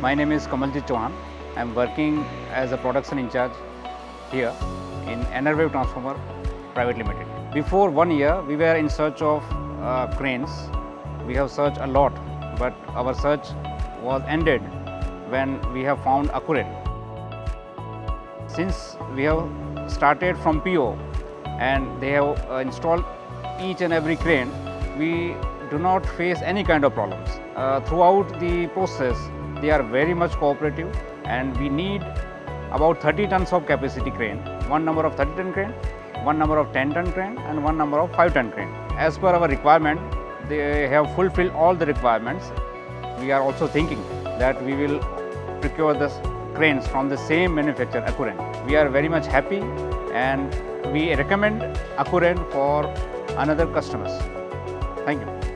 My name is Kamaljit Chauhan. I am working as a production in charge here in Enerwave Transformer Pvt. Before 1 year, we were in search of cranes. We have searched a lot, but our search was ended when we have found Akuren. Since we have started from PO and they have installed each and every crane, we do not face any kind of problems. Throughout the process, they are very much cooperative, and we need about 30 tons of capacity crane, one number of 30 ton crane, one number of 10 ton crane, and one number of 5 ton crane. As per our requirement, they have fulfilled all the requirements. We are also thinking that we will procure the cranes from the same manufacturer, Akuren. We are very much happy, and we recommend Akuren for another customers. Thank you.